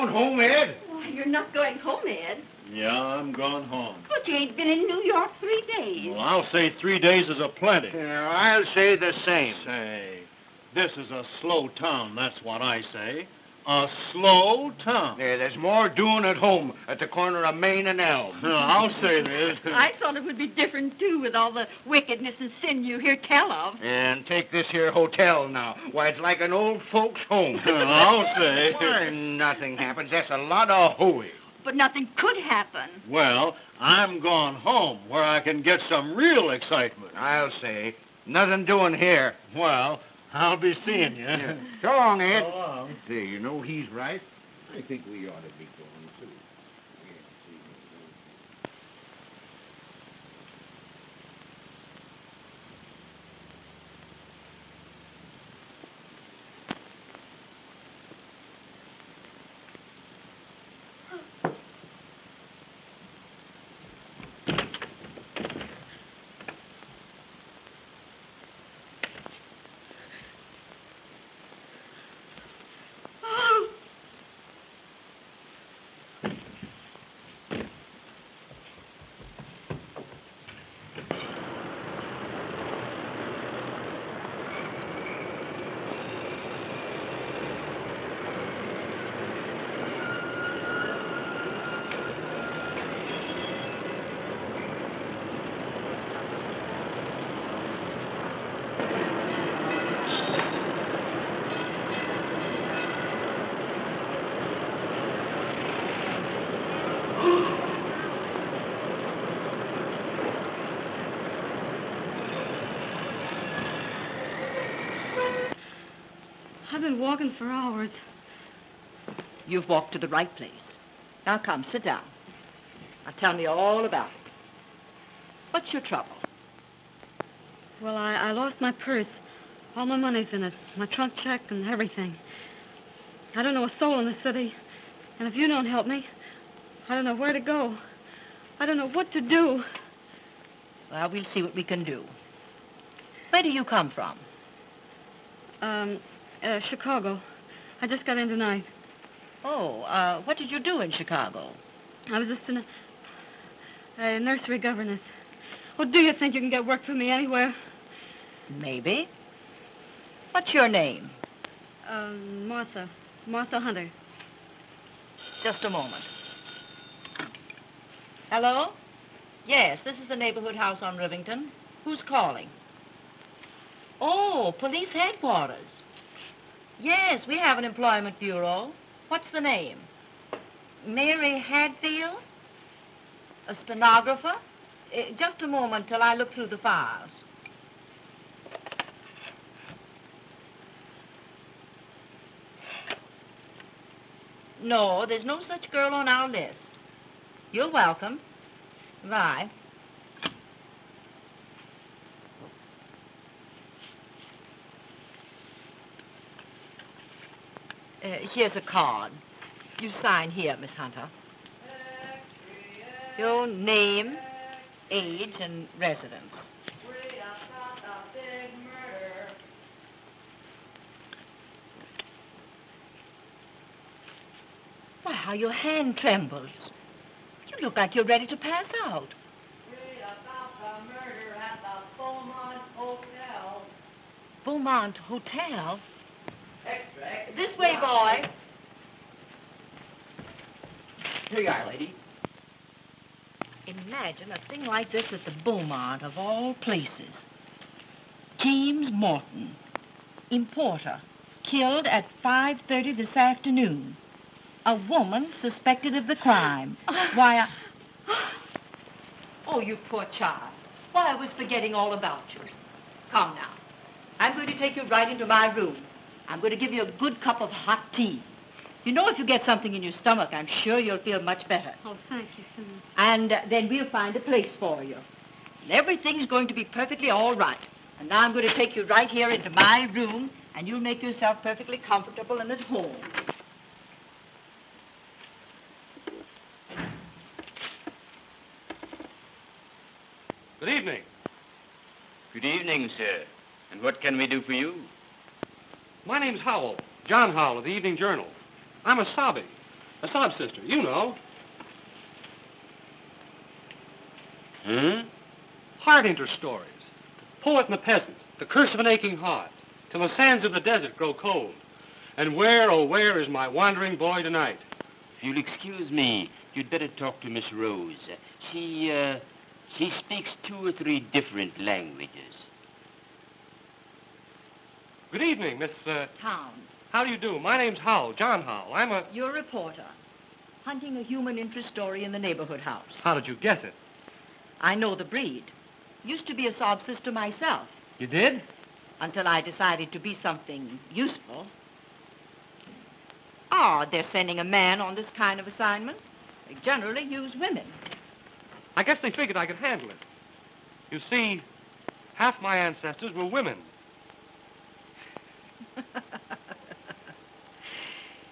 Home, Ed? Why, you're not going home, Ed. Yeah, I'm gone home. But you ain't been in New York 3 days. Well, I'll say 3 days is a plenty. Yeah, I'll say the same. Say, this is a slow town, that's what I say. A slow town. Yeah, there's more doing at home at the corner of Main and Elm. I'll say this. I thought it would be different, too, with all the wickedness and sin you hear tell of. And take this here hotel now. Why, it's like an old folks' home. I'll say. Why, nothing happens. That's a lot of hooey. But nothing could happen. Well, I'm gone home where I can get some real excitement. I'll say. Nothing doing here. Well, I'll be seeing you. Yeah. So long, Ed. So long. Say, you know, he's right. I think we ought to be going, too. I've been walking for hours. You've walked to the right place. Now come, sit down. Now tell me all about it. What's your trouble? Well, I lost my purse. All my money's in it. My trunk check and everything. I don't know a soul in the city. And if you don't help me, I don't know where to go. I don't know what to do. Well, we'll see what we can do. Where do you come from? Chicago. I just got in tonight. Oh, what did you do in Chicago? I was just a nursery governess. Well, do you think you can get work for me anywhere? Maybe. What's your name? Martha. Martha Hunter. Just a moment. Hello? Yes, this is the neighborhood house on Rivington. Who's calling? Oh, police headquarters. Yes, we have an employment bureau. What's the name? Mary Hadfield? A stenographer? Just a moment till I look through the files. No, there's no such girl on our list. You're welcome. Bye. Here's a card. You sign here, Miss Hunter. Your name, age, and residence. Why, how your hand trembles. You look like you're ready to pass out. Read about the murder at the Beaumont Hotel. Beaumont Hotel? Extract. This way, boy. Here you are, lady. Imagine a thing like this at the Beaumont, of all places. James Morton, Importer. Killed at 5:30 this afternoon. A woman suspected of the crime. Why, Oh, you poor child. Why, I was forgetting all about you. Come now. I'm going to take you right into my room. I'm going to give you a good cup of hot tea. You know, if you get something in your stomach, I'm sure you'll feel much better. Oh, thank you so much. And then we'll find a place for you. And everything's going to be perfectly all right. And now I'm going to take you right here into my room, and you'll make yourself perfectly comfortable and at home. Good evening. Good evening, sir. And what can we do for you? My name's Howell, John Howell of the Evening Journal. I'm a sob sister, you know. Heart interest stories. The poet and the peasant, the curse of an aching heart, till the sands of the desert grow cold. And where, oh, where is my wandering boy tonight? If you'll excuse me, you'd better talk to Miss Rose. She speaks 2 or 3 different languages. Good evening, Miss, Town. how do you do? My name's Howell, John Howell. You're a reporter. Hunting a human interest story in the neighborhood house. How did you guess it? I know the breed. Used to be a sob sister myself. You did? Until I decided to be something useful. Oh, they're sending a man on this kind of assignment. They generally use women. I guess they figured I could handle it. You see, half my ancestors were women.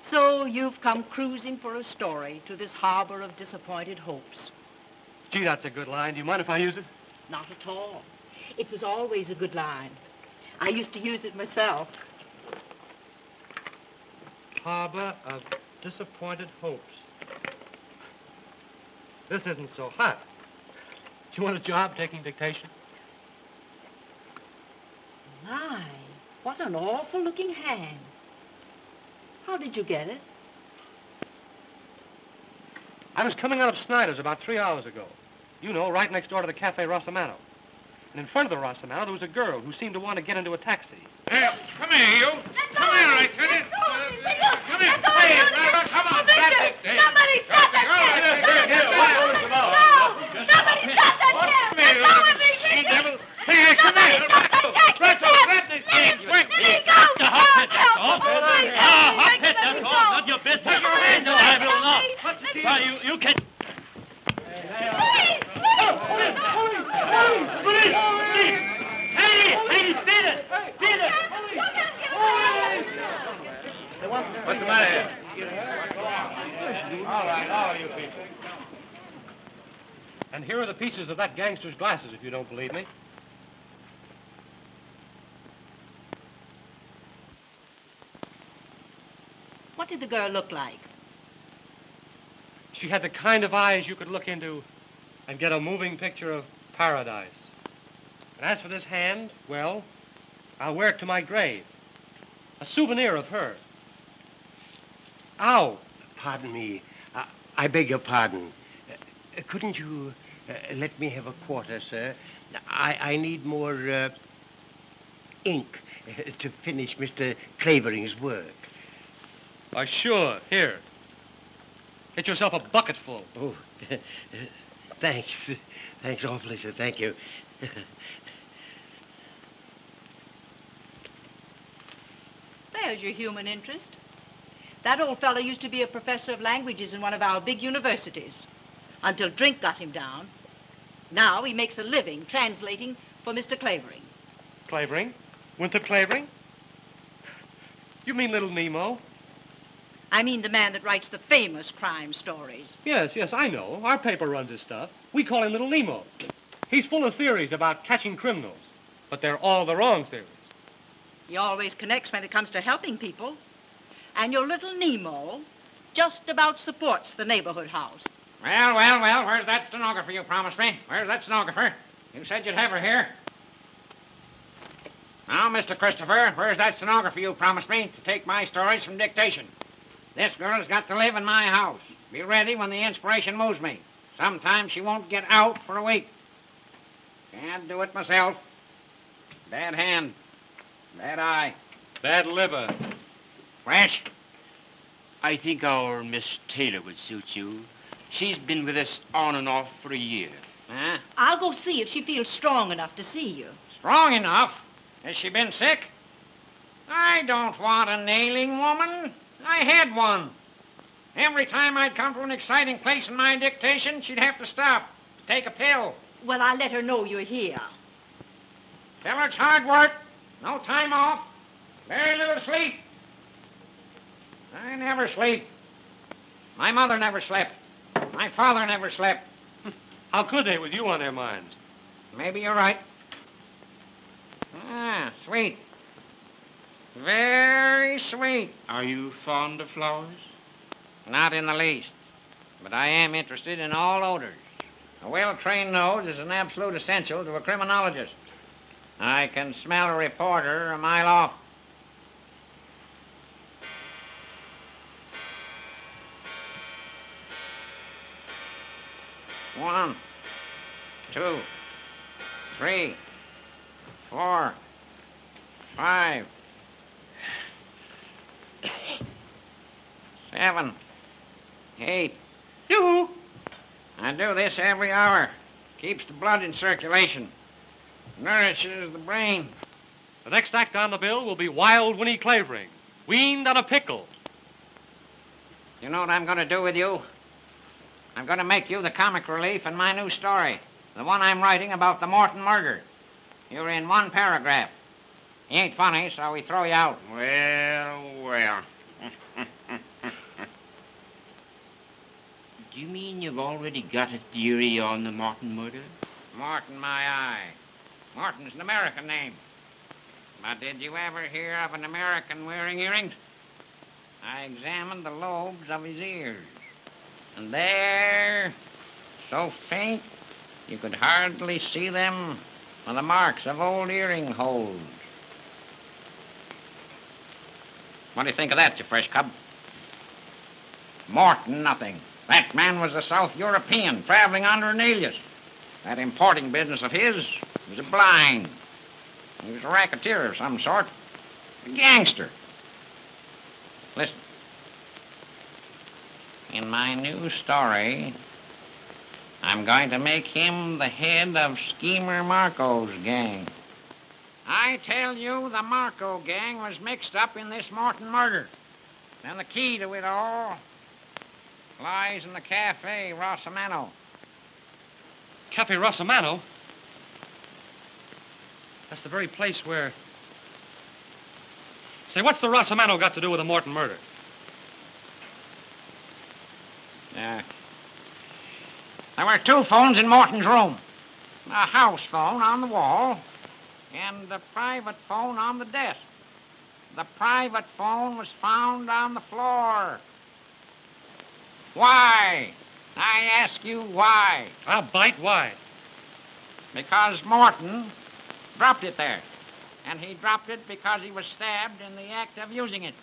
So you've come cruising for a story to this harbor of disappointed hopes. Gee, that's a good line. Do you mind if I use it? Not at all. It was always a good line. I used to use it myself. Harbor of disappointed hopes. This isn't so hot. Do you want a job taking dictation? My, what an awful-looking hand. How did you get it? I was coming out of Snyder's about 3 hours ago. You know, right next door to the Cafe Rossamano. And in front of the Rossamano, there was a girl who seemed to want to get into a taxi. Hey, come here, you. Come here, I tell you. Come here. Hey, come on. Somebody stop that kid! No! Somebody stop that kid! Let go of me! Hey, come here. Rattle, grab this thing. Quick. Let me go! The hot pit, that's all. Oh, my God. Hot pit, that's all. Not your business. Put your hand No, down. I will not. What's the deal? Why, you can... What's the matter here? All right, all you people. And here are the pieces of that gangster's glasses, if you don't believe me. What did the girl look like? She had the kind of eyes you could look into and get a moving picture of paradise. And as for this hand, well, I'll wear it to my grave. A souvenir of her. Ow! Pardon me. I beg your pardon. Couldn't you let me have a quarter, sir? I need more ink to finish Mr. Clavering's work. Why, sure. Here. Get yourself a bucketful. Oh, thanks. Thanks awfully, sir. Thank you. There's your human interest. That old fellow used to be a professor of languages in one of our big universities, until drink got him down. Now he makes a living translating for Mr. Clavering. Clavering? Winthrop Clavering? You mean Little Nemo? I mean the man that writes the famous crime stories. Yes, I know. Our paper runs his stuff. We call him Little Nemo. He's full of theories about catching criminals, but they're all the wrong theories. He always connects when it comes to helping people. And your little Nemo just about supports the neighborhood house. Well, where's that stenographer you promised me? Where's that stenographer? You said you'd have her here. Now, Mr. Christopher, where's that stenographer you promised me to take my stories from dictation? This girl's got to live in my house. Be ready when the inspiration moves me. Sometimes she won't get out for a week. Can't do it myself. Bad hand. Bad eye. Bad liver. Fresh? I think our Miss Taylor would suit you. She's been with us on and off for a year. Huh? I'll go see if she feels strong enough to see you. Strong enough? Has she been sick? I don't want a nailing woman. I had one. Every time I'd come to an exciting place in my dictation, she'd have to stop to take a pill. Well, I'll let her know you're here. Tell her it's hard work. No time off. Very little sleep. I never sleep. My mother never slept. My father never slept. How could they with you on their minds? Maybe you're right. Ah, sweet. Very sweet. Are you fond of flowers? Not in the least. But I am interested in all odors. A well-trained nose is an absolute essential to a criminologist. I can smell a reporter a mile off. One, 2, 3, 4, 5, 7, 8. You. I do this every hour. Keeps the blood in circulation. Nourishes the brain. The next act on the bill will be Wild Winnie Clavering, weaned on a pickle. You know what I'm going to do with you? I'm going to make you the comic relief in my new story. The one I'm writing about the Morton murder. You're in one paragraph. You ain't funny, so we throw you out. Well. Do you mean you've already got a theory on the Morton murder? Morton, my eye. Morton's an American name. But did you ever hear of an American wearing earrings? I examined the lobes of his ears. And there, so faint, you could hardly see them, were the marks of old earring holes. What do you think of that, you fresh cub? Morton, nothing. That man was a South European traveling under an alias. That importing business of his was a blind. He was a racketeer of some sort. A gangster. Listen. In my new story, I'm going to make him the head of Schemer Marco's gang. I tell you, the Marco gang was mixed up in this Morton murder. And the key to it all lies in the Cafe Rossamano. Cafe Rossamano? That's the very place where... Say, what's the Rossamano got to do with the Morton murder? There were 2 phones in Morton's room. A house phone on the wall and a private phone on the desk. The private phone was found on the floor. Why? I ask you why. I'll bite. Why? Because Morton dropped it there. And he dropped it because he was stabbed in the act of using it.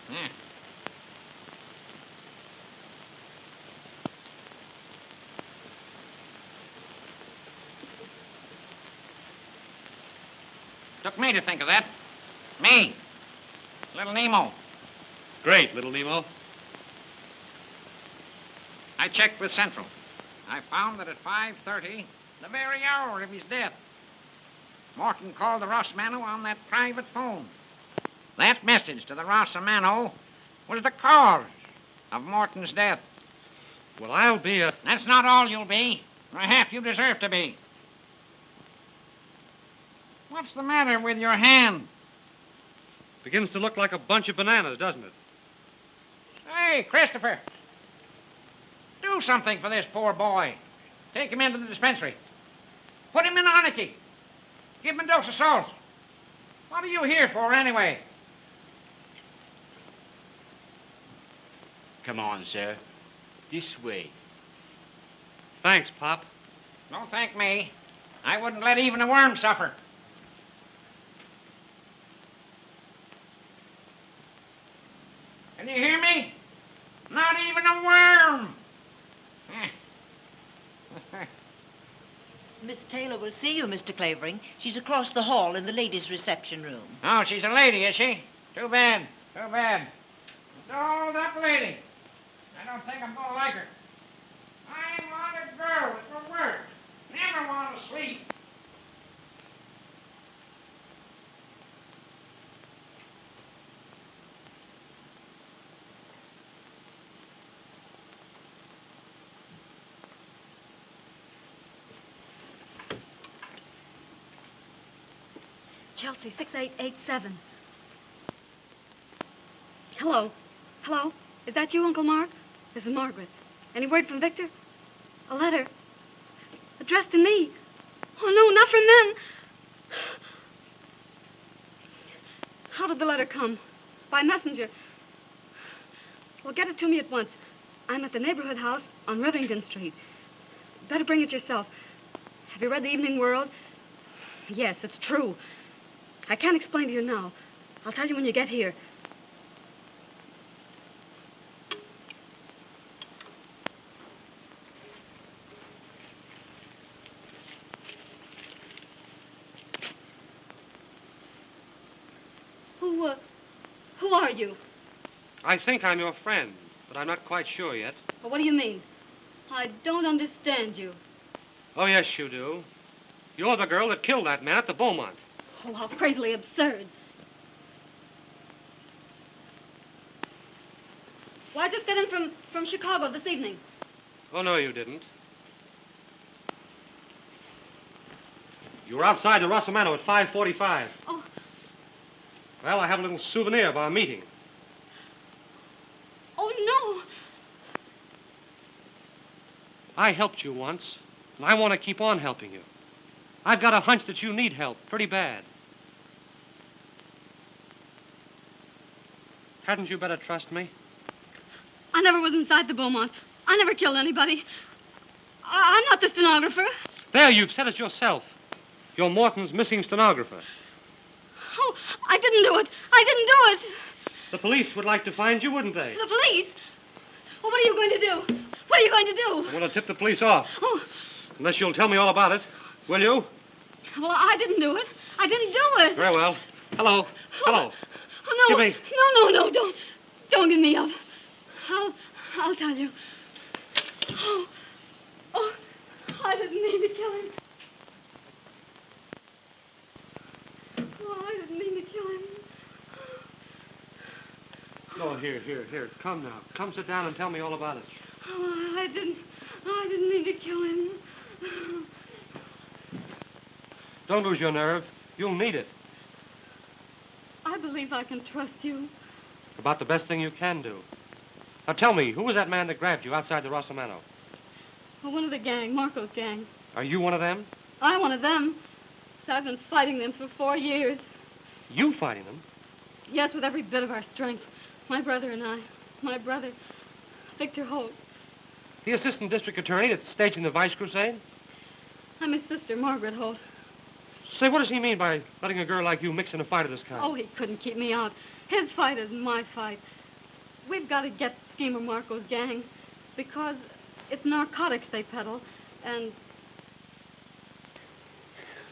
Yeah. Took me to think of that. Me. Little Nemo. Great, little Nemo. I checked with Central. I found that at 5:30, the very hour of his death, Morton called the Rossamano on that private phone. That message to the Rossamano was the cause of Morton's death. Well, I'll be a... That's not all you'll be, or half you deserve to be. What's the matter with your hand? Begins to look like a bunch of bananas, doesn't it? Hey, Christopher. Do something for this poor boy. Take him into the dispensary. Put him in a honeycomb. Give him a dose of salt. What are you here for, anyway? Come on, sir. This way. Thanks, Pop. Don't thank me. I wouldn't let even a worm suffer. Can you hear me? Not even a worm. Miss Taylor will see you, Mr. Clavering. She's across the hall in the ladies' reception room. Oh, she's a lady, is she? Too bad. Too bad. No, that lady. I don't think I'm going to like her. I want a girl that will work. Never want to sleep. Chelsea, 6887. Hello. Hello? Is that you, Uncle Mark? This is Margaret. Any word from Victor? A letter? Addressed to me? Oh, no, not from them. How did the letter come? By messenger. Well, get it to me at once. I'm at the neighborhood house on Rivington Street. Better bring it yourself. Have you read the Evening World? Yes, it's true. I can't explain to you now. I'll tell you when you get here. Who are you? I think I'm your friend, but I'm not quite sure yet. Well, what do you mean? I don't understand you. Oh, yes, you do. You're the girl that killed that man at the Beaumont. Oh, how crazily absurd. Well, I just got in from Chicago this evening. Oh, no, you didn't. You were outside the Rosamano at 5:45. Oh. Well, I have a little souvenir of our meeting. Oh, no. I helped you once, and I want to keep on helping you. I've got a hunch that you need help pretty bad. Hadn't you better trust me? I never was inside the Beaumont. I never killed anybody. I'm not the stenographer. There, you've said it yourself. You're Morton's missing stenographer. Oh, I didn't do it. I didn't do it. The police would like to find you, wouldn't they? The police? Well, what are you going to do? What are you going to do? I'm going to tip the police off. Oh. Unless you'll tell me all about it. Will you? Well, I didn't do it. I didn't do it. Very well. Hello. Hello. Oh, no. Give me... No, don't give me up. I'll tell you. Oh, I didn't mean to kill him. Oh, I didn't mean to kill him. Oh, here. Come now. Come sit down and tell me all about it. Oh, I didn't mean to kill him. Don't lose your nerve. You'll need it. I believe I can trust you. About the best thing you can do. Now tell me, who was that man that grabbed you outside the Rosamano? Well, one of the gang, Marco's gang. Are you one of them? I'm one of them. I've been fighting them for 4 years. You fighting them? Yes, with every bit of our strength. My brother and I. My brother, Victor Holt. The assistant district attorney that's staging the Vice Crusade? I'm his sister, Margaret Holt. Say, what does he mean by letting a girl like you mix in a fight of this kind? Oh, he couldn't keep me out. His fight isn't my fight. We've got to get Schemer Marco's gang because it's narcotics they peddle, and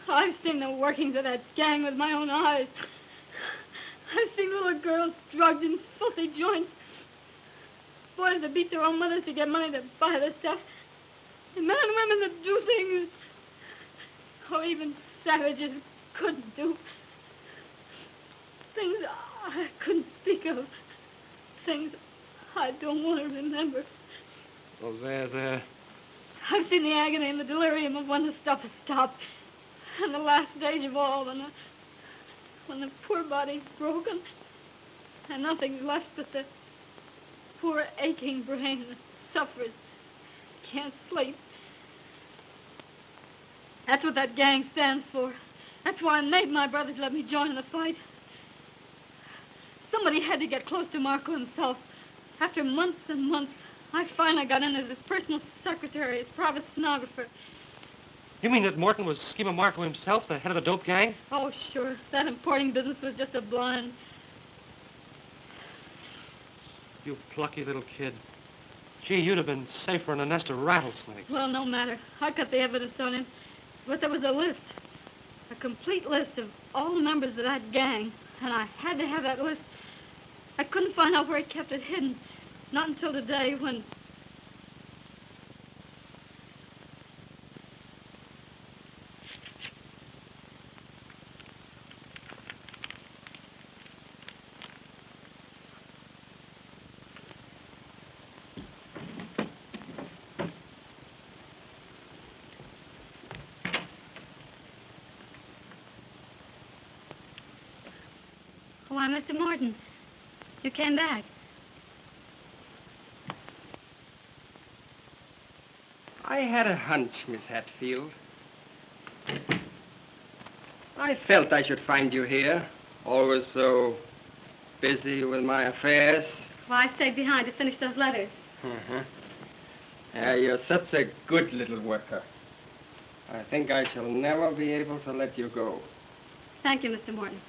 I've seen the workings of that gang with my own eyes. I've seen little girls drugged in filthy joints, boys that beat their own mothers to get money to buy the stuff, and men and women that do things, or even savages couldn't do. Things I couldn't speak of. Things I don't want to remember. Oh, there. I've seen the agony and the delirium of when the stuff has stopped. And the last stage of all, when the poor body's broken and nothing's left but the poor aching brain that suffers, can't sleep. That's what that gang stands for. That's why I made my brother to let me join in the fight. Somebody had to get close to Marco himself. After months and months, I finally got in as his personal secretary, his private stenographer. You mean that Morton was Schemer Marco himself, the head of the dope gang? Oh, sure. That importing business was just a blind. You plucky little kid. Gee, you'd have been safer in a nest of rattlesnakes. Well, no matter. I got the evidence on him. But there was a list, a complete list of all the members of that gang, and I had to have that list. I couldn't find out where he kept it hidden, not until today when... Why, Mr. Morton, you came back. I had a hunch, Miss Hatfield. I felt I should find you here, always so busy with my affairs. Well, I stayed behind to finish those letters. Uh-huh. Yeah, you're such a good little worker. I think I shall never be able to let you go. Thank you, Mr. Morton.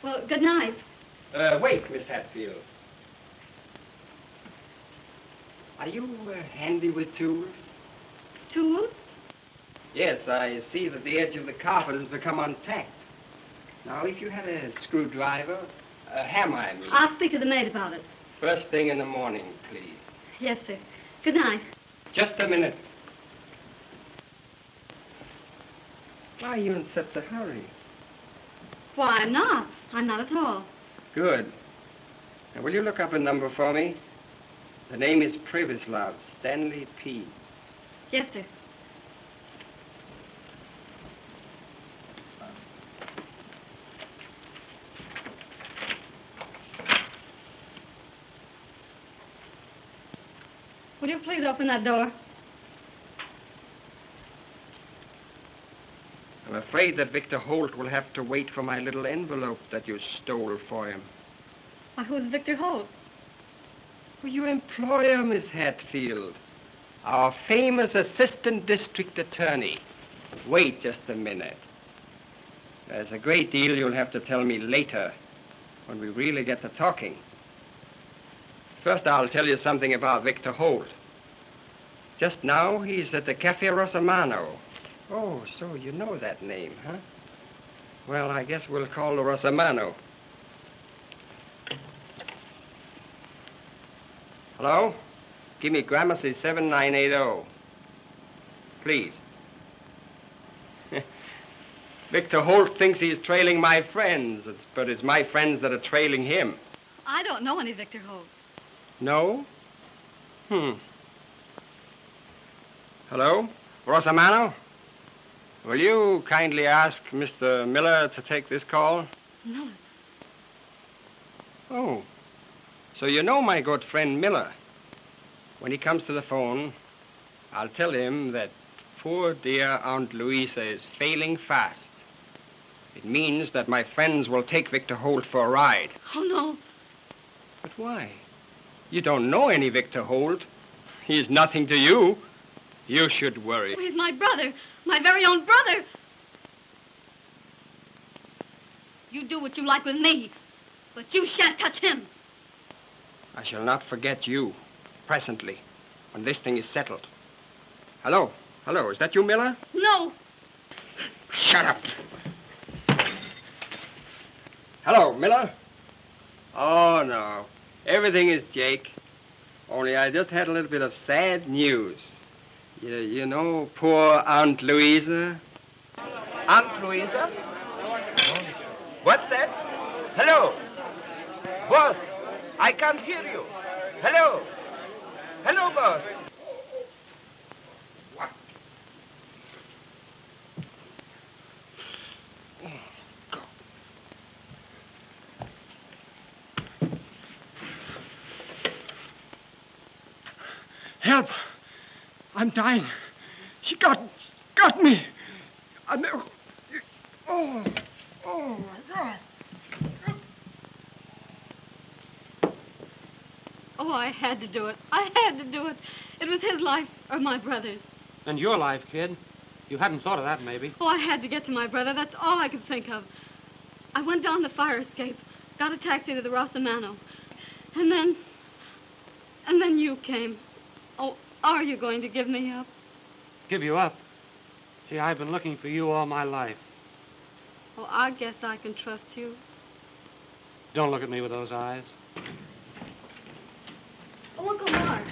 Well, good night. Wait, Miss Hatfield. Are you handy with tools? Tools? Yes, I see that the edge of the carpet has become untacked. Now, if you had a screwdriver, a hammer, I mean. I'll speak to the maid about it. First thing in the morning, please. Yes, sir. Good night. Just a minute. Why are you in such a hurry? Why, I'm not. I'm not at all. Good. Now, will you look up a number for me? The name is Privislov, Stanley P. Yes, sir. Will you please open that door? I'm afraid that Victor Holt will have to wait for my little envelope that you stole for him. Why, who's Victor Holt? Well, your employer, Miss Hatfield. Our famous assistant district attorney. Wait just a minute. There's a great deal you'll have to tell me later, when we really get to talking. First, I'll tell you something about Victor Holt. Just now, he's at the Cafe Rosamano. Oh, so you know that name, huh? Well, I guess we'll call the Rosamano. Hello? Give me Gramercy 7980. Please. Victor Holt thinks he's trailing my friends, but it's my friends that are trailing him. I don't know any Victor Holt. No? Hello? Rosamano? Will you kindly ask Mr. Miller to take this call? No. Oh. So you know my good friend Miller. When he comes to the phone, I'll tell him that poor dear Aunt Louisa is failing fast. It means that my friends will take Victor Holt for a ride. Oh, no. But why? You don't know any Victor Holt. He's nothing to you. You should worry. He's my brother. My very own brother. You do what you like with me, but you shan't touch him. I shall not forget you, presently, when this thing is settled. Hello? Hello, is that you, Miller? No. Shut up. Hello, Miller? Oh, no. Everything is Jake. Only I just had a little bit of sad news. You know poor Aunt Louisa? Aunt Louisa? What's that? Hello? Boss, I can't hear you. Hello? Hello, boss. What? Go. Help! I'm dying. She got me. Oh, my God. Oh, I had to do it. I had to do it. It was his life or my brother's. And your life, kid. You hadn't thought of that, maybe. Oh, I had to get to my brother. That's all I could think of. I went down the fire escape, got a taxi to the Rosamano. And then you came. Oh, are you going to give me up? Give you up? Gee, I've been looking for you all my life. Oh, I guess I can trust you. Don't look at me with those eyes. Oh, Uncle Mark.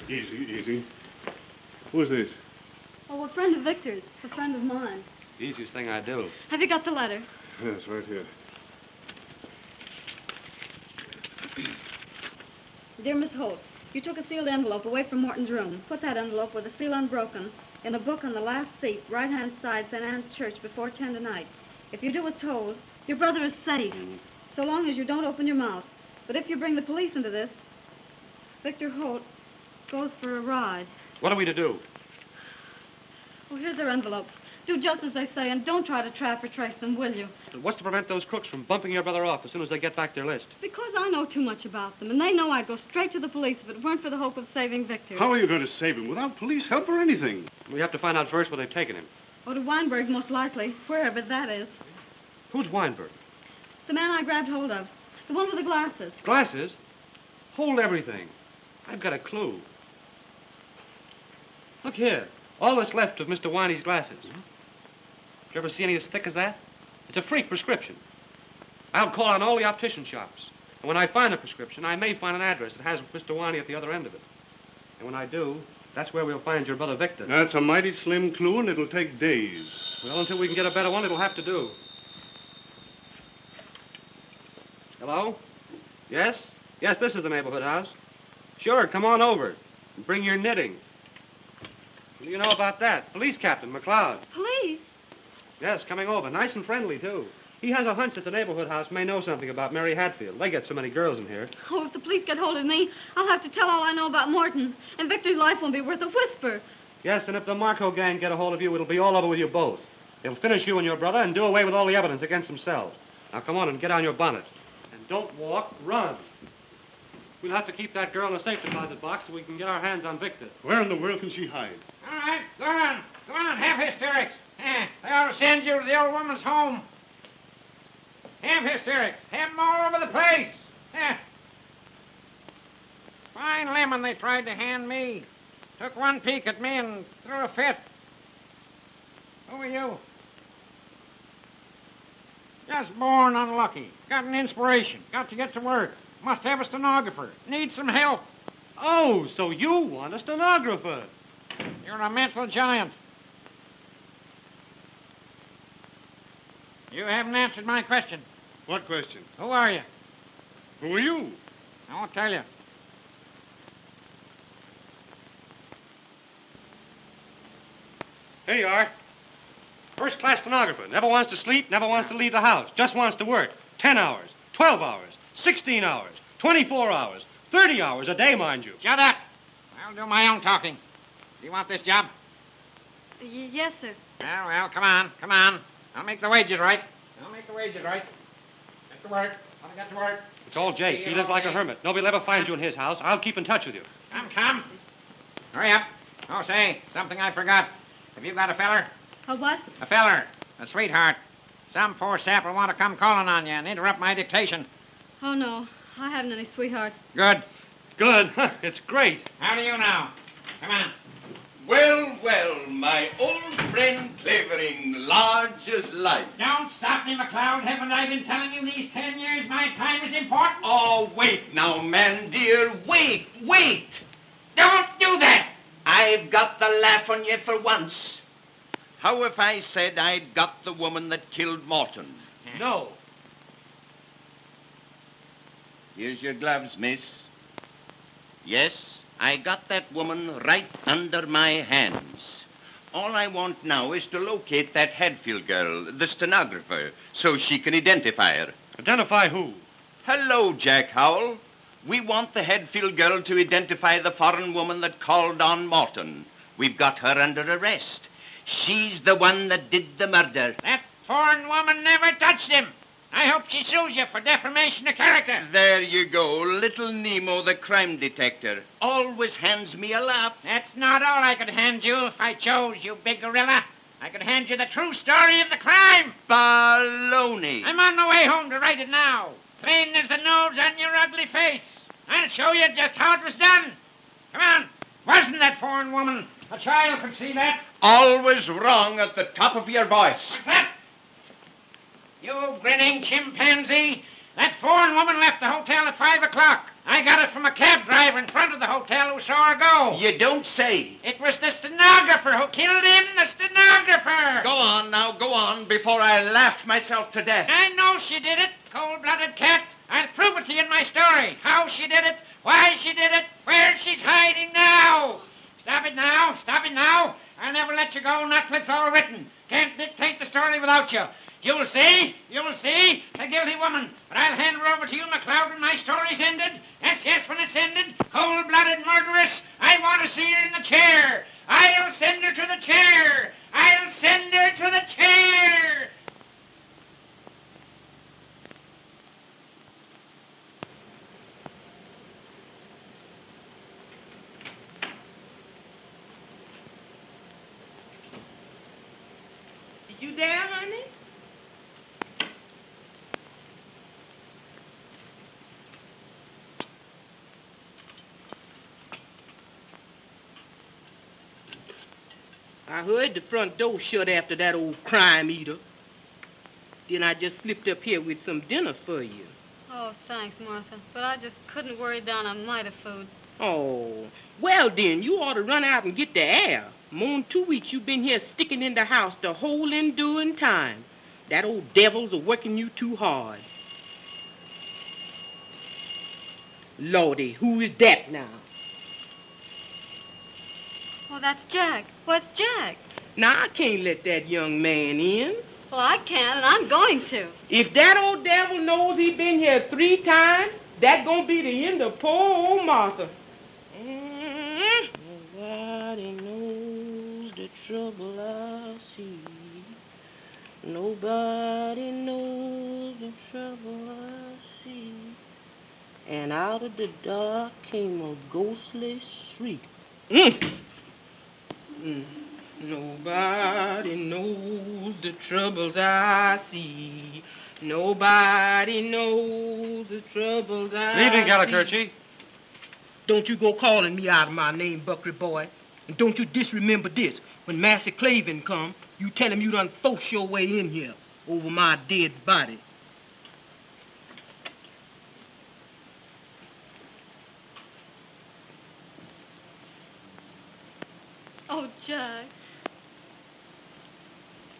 Easy, easy. Who's this? Oh, a friend of Victor's. A friend of mine. The easiest thing I do. Have you got the letter? Yes, right here. Dear Miss Holt, you took a sealed envelope away from Morton's room. Put that envelope with the seal unbroken in a book on the last seat, right-hand side, St. Anne's Church, before 10 tonight. If you do as told, your brother is safe, so long as you don't open your mouth. But if you bring the police into this, Victor Holt goes for a ride. What are we to do? Oh, here's their envelope. Do just as they say, and don't try to trap or trace them, will you? What's to prevent those crooks from bumping your brother off as soon as they get back their list? Because I know too much about them, and they know I'd go straight to the police if it weren't for the hope of saving Victor. How are you going to save him without police help or anything? We have to find out first where they've taken him. Oh, to Weinberg's, most likely, wherever that is. Who's Weinberg? The man I grabbed hold of. The one with the glasses. Glasses? Hold everything. I've got a clue. Look here. All that's left of Mr. Winey's glasses. Did you ever see any as thick as that? It's a freak prescription. I'll call on all the optician shops. And when I find a prescription, I may find an address that has Mr. Winey at the other end of it. And when I do, that's where we'll find your brother Victor. That's a mighty slim clue, and it'll take days. Well, until we can get a better one, it'll have to do. Hello? Yes? Yes, this is the neighborhood house. Sure, come on over. And bring your knitting. What do you know about that? Police Captain McLeod. Police? Yes, coming over. Nice and friendly, too. He has a hunch that the neighborhood house may know something about Mary Hatfield. They get so many girls in here. Oh, if the police get hold of me, I'll have to tell all I know about Morton. And Victor's life won't be worth a whisper. Yes, and if the Marco gang get a hold of you, it'll be all over with you both. They'll finish you and your brother and do away with all the evidence against themselves. Now, come on and get on your bonnet. And don't walk, run. We'll have to keep that girl in a safe deposit box so we can get our hands on Victor. Where in the world can she hide? All right, go on. Go on, have hysterics. They ought to send you to the old woman's home. Have hysterics. Have them all over the place. Fine lemon they tried to hand me. Took one peek at me and threw a fit. Who are you? Just born unlucky. Got an inspiration. Got to get to work. Must have a stenographer. Need some help. Oh, so you want a stenographer. You're a mental giant. You haven't answered my question. What question? Who are you? Who are you? I won't tell you. Here you are. First-class stenographer. Never wants to sleep, never wants to leave the house. Just wants to work. 10 hours, 12 hours, 16 hours, 24 hours, 30 hours a day, mind you. Shut up. I'll do my own talking. Do you want this job? Yes, sir. Well, come on, come on. I'll make the wages right. Get to work. I'll get to work. It's all Jake. He lives like a hermit. Nobody'll ever find you in his house. I'll keep in touch with you. Come. Hurry up. Oh, say, something I forgot. Have you got a feller? A what? A feller. A sweetheart. Some poor sap will want to come calling on you and interrupt my dictation. Oh, no. I haven't any sweetheart. Good. Good. It's great. How do you know? Come on. Well, my old friend Clavering, large as life. Don't stop me, McLeod. Haven't I been telling you these 10 years my time is important? Oh, wait now, man, dear. Wait. Don't do that. I've got the laugh on you for once. How if I said I'd got the woman that killed Morton? No. Here's your gloves, miss. Yes, I got that woman right under my hands. All I want now is to locate that Hadfield girl, the stenographer, so she can identify her. Identify who? Hello, Jack Howell. We want the Hadfield girl to identify the foreign woman that called on Morton. We've got her under arrest. She's the one that did the murder. That foreign woman never touched him. I hope she sues you for defamation of character. There you go. Little Nemo, the crime detector, always hands me a laugh. That's not all I could hand you if I chose, you big gorilla. I could hand you the true story of the crime. Baloney. I'm on my way home to write it now. Plain as the nose on your ugly face. I'll show you just how it was done. Come on. wasn't that foreign woman. A child could see that. Always wrong at the top of your voice. What's that? You grinning chimpanzee. That foreign woman left the hotel at 5 o'clock. I got it from a cab driver in front of the hotel who saw her go. You don't say. It was the stenographer who killed him, the stenographer. Go on now, go on, before I laugh myself to death. I know she did it, cold-blooded cat. I'll prove it to you in my story. How she did it, why she did it, where she's hiding now. Stop it now, stop it now. I'll never let you go, not till it's all written. Can't dictate the story without you. You'll see, the guilty woman. But I'll hand her over to you, McLeod, when my story's ended. Yes, when it's ended. Cold-blooded murderess. I want to see her in the chair. I'll send her to the chair. I'll send her to the chair. You there, honey? I heard the front door shut after that old crime eater. Then I just slipped up here with some dinner for you. Oh, thanks, Martha. But I just couldn't worry down a mite of food. Oh, well then, you ought to run out and get the air. More than 2 weeks you've been here sticking in the house the whole enduring time. That old devil's a working you too hard. Lordy, who is that now? Well, that's Jack. What's Jack? Now, I can't let that young man in. Well, I can, and I'm going to. If that old devil knows he's been here 3 times, that's gonna be the end of poor old Martha. Nobody knows the trouble I see. Nobody knows the trouble I see. And out of the dark came a ghostly shriek. Nobody knows the troubles I see. Nobody knows the troubles I see. Good evening, Gallicurchi. Don't you go calling me out of my name, Buckery boy. And don't you disremember this. When Master Clavering come, you tell him you done forced your way in here over my dead body. Oh, Jack.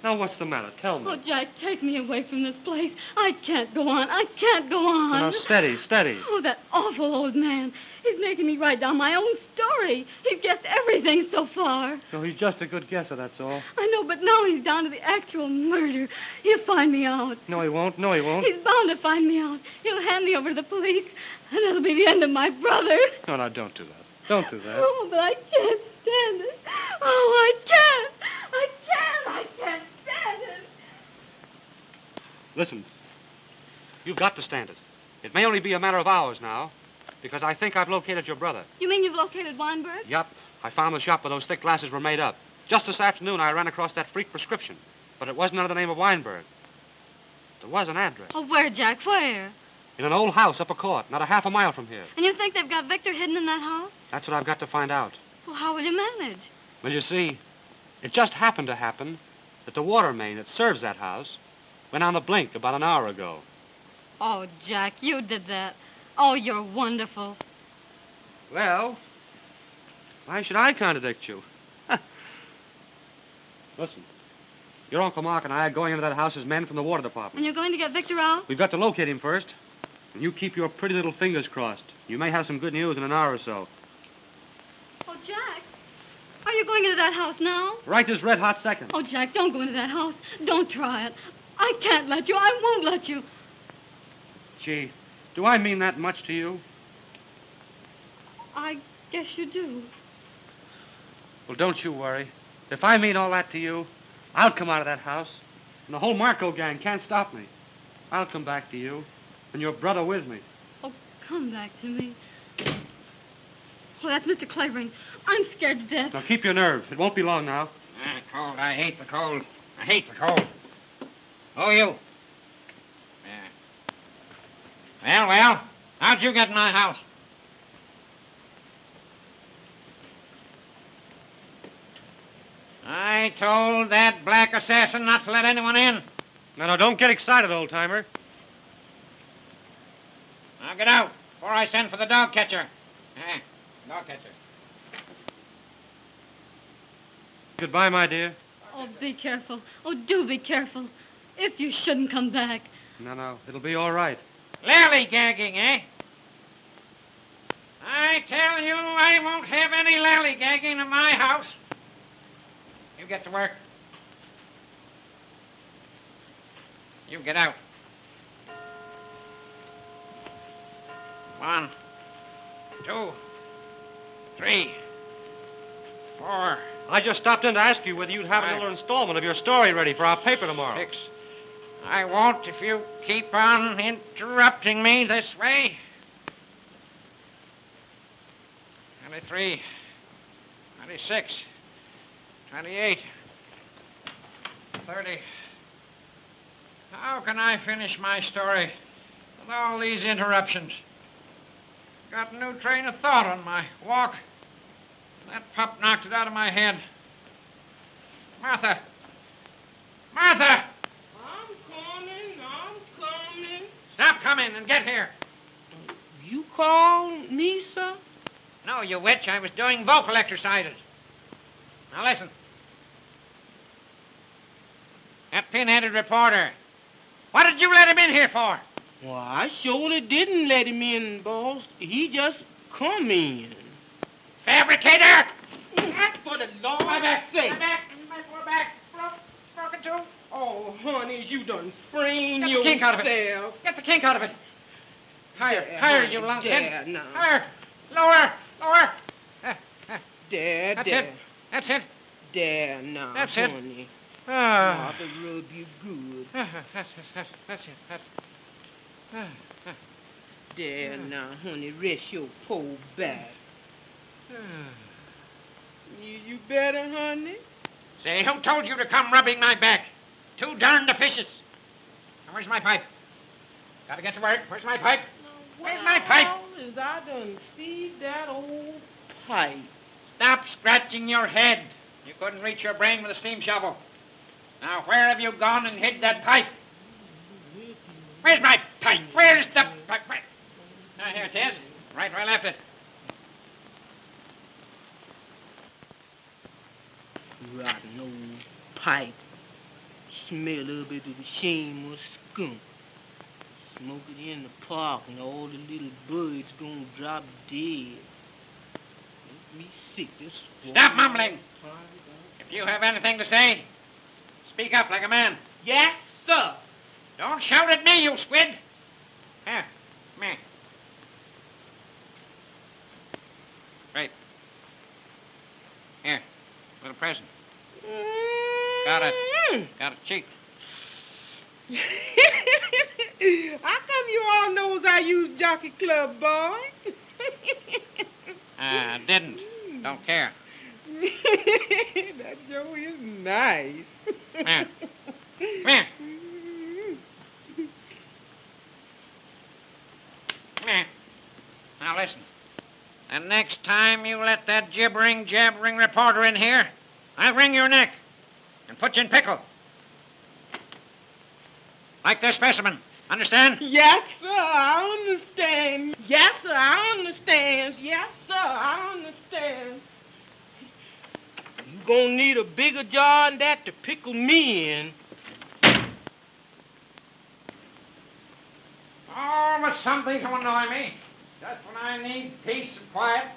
Now, what's the matter? Tell me. Oh, Jack, take me away from this place. I can't go on. I can't go on. Now, steady, steady. Oh, that awful old man. He's making me write down my own story. He's guessed everything so far. So he's just a good guesser, that's all. I know, but now he's down to the actual murder. He'll find me out. No, he won't. No, he won't. He's bound to find me out. He'll hand me over to the police, and that'll be the end of my brother. No, no, don't do that. Don't do that. Oh, but I can't stand it. Oh, I can't. I can't stand it. Listen, you've got to stand it. It may only be a matter of hours now, because I think I've located your brother. You mean you've located Weinberg? Yup. I found the shop where those thick glasses were made up. Just this afternoon, I ran across that freak prescription, but it wasn't under the name of Weinberg. There was an address. Oh, where, Jack? Where? In an old house up a court, not a half a mile from here. And you think they've got Victor hidden in that house? That's what I've got to find out. Well, how will you manage? Well, you see, it just happened to happen that the water main that serves that house went on the blink about an hour ago. Oh, Jack, you did that. Oh, you're wonderful. Well, why should I contradict you? Listen, your Uncle Mark and I are going into that house as men from the water department. And you're going to get Victor out? We've got to locate him first. And you keep your pretty little fingers crossed. You may have some good news in an hour or so. Oh, Jack, are you going into that house now? Right this red-hot second. Oh, Jack, don't go into that house. Don't try it. I can't let you. I won't let you. Gee, do I mean that much to you? I guess you do. Well, don't you worry. If I mean all that to you, I'll come out of that house. And the whole Marco gang can't stop me. I'll come back to you. And your brother with me. Oh, come back to me. Oh, that's Mr. Clavering. I'm scared to death. Now, keep your nerve. It won't be long now. Cold. I hate the cold. I hate the cold. Oh, you. Yeah. Well, how'd you get in my house? I told that black assassin not to let anyone in. No, don't get excited, old-timer. Now get out before I send for the dog catcher. Dog catcher. Goodbye, my dear. Oh, be careful. Oh, do be careful. If you shouldn't come back. No, it'll be all right. Lally-gagging, eh? I tell you, I won't have any lally-gagging in my house. You get to work. You get out. 1, 2, 3, 4. I just stopped in to ask you whether you'd have another installment of your story ready for our paper tomorrow. 6. I won't if you keep on interrupting me this way. 23, 26, 28, 30. How can I finish my story with all these interruptions? Got a new train of thought on my walk. That pup knocked it out of my head. Martha! Martha! I'm coming. Stop coming and get here. You called me, sir? No, you witch. I was doing vocal exercises. Now listen. That pin-headed reporter. What did you let him in here for? Well, I surely didn't let him in, boss. He just come in. Fabricator! For the Lord's sake. We're back. Broken too. Oh, honey, you done sprained Get the yourself. kink out of it. Get the kink out of it. Higher, Honey, you lunkhead. now. Higher. Lower. There, That's there. it. That's it. There, now, That's it. honey. Ah. Mother rub you good. That's it. There, now, honey, rest your poor back. You better, honey? Say, who told you to come rubbing my back? Too darned officious. Now, where's my pipe? Gotta get to work. Where's my pipe? Where's my pipe? As I done see that old pipe. Stop scratching your head. You couldn't reach your brain with a steam shovel. Now, where have you gone and hid that pipe? Where's my pipe? Where's the pipe? Now, here it is. Right where I left it. Rotten old pipe. Smell a little bit of the shameless skunk. Smoke it in the park and all the little birds gonna drop dead. Make me sick. This Stop mumbling. If you have anything to say, speak up like a man. Yes, sir. Don't shout at me, you squid. Here, come here. Right. Here, little present. Got it. Got a cheek. How come you all knows I use Jockey Club, boy? Didn't. Don't care. That Joe is nice. Come here. Come here. Come here. Now listen. The next time you let that jabbering reporter in here, I'll wring your neck and put you in pickle. Like this specimen. Understand? Yes, sir, I understand. Yes, sir, I understand. Yes, sir, I understand. You gonna need a bigger jar than that to pickle me in. Oh, but something to annoy me. Just when I need peace and quiet.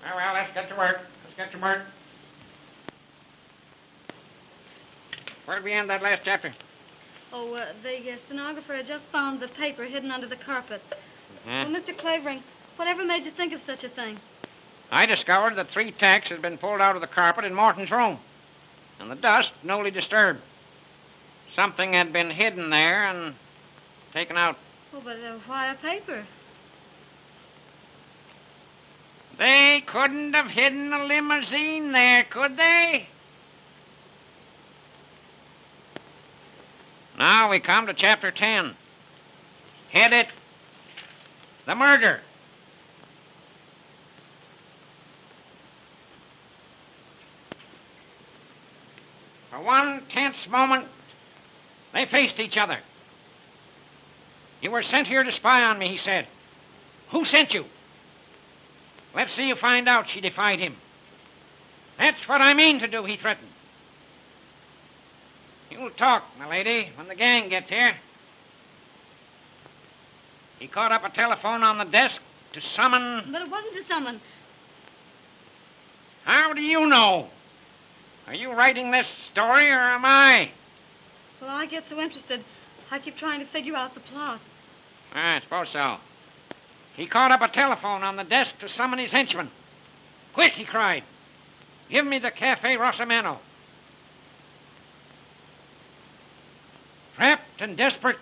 Well, let's get to work. Let's get to work. Where'd we end that last chapter? Oh, the stenographer had just found the paper hidden under the carpet. Huh? Well, Mr. Clavering, whatever made you think of such a thing? I discovered that 3 tacks had been pulled out of the carpet in Morton's room, and the dust newly disturbed. Something had been hidden there and taken out. Oh, but why a paper? They couldn't have hidden a limousine there, could they? Now we come to chapter 10. Head it, The Murder. one tense moment, they faced each other. You were sent here to spy on me, he said. Who sent you? Let's see you find out, she defied him. That's what I mean to do, he threatened. You'll talk, my lady, when the gang gets here. He caught up a telephone on the desk to summon... But it wasn't to summon. How do you know? Are you writing this story, or am I? Well, I get so interested, I keep trying to figure out the plot. I suppose so. He caught up a telephone on the desk to summon his henchman. Quick, he cried. Give me the Cafe Rosamano. Trapped and desperate,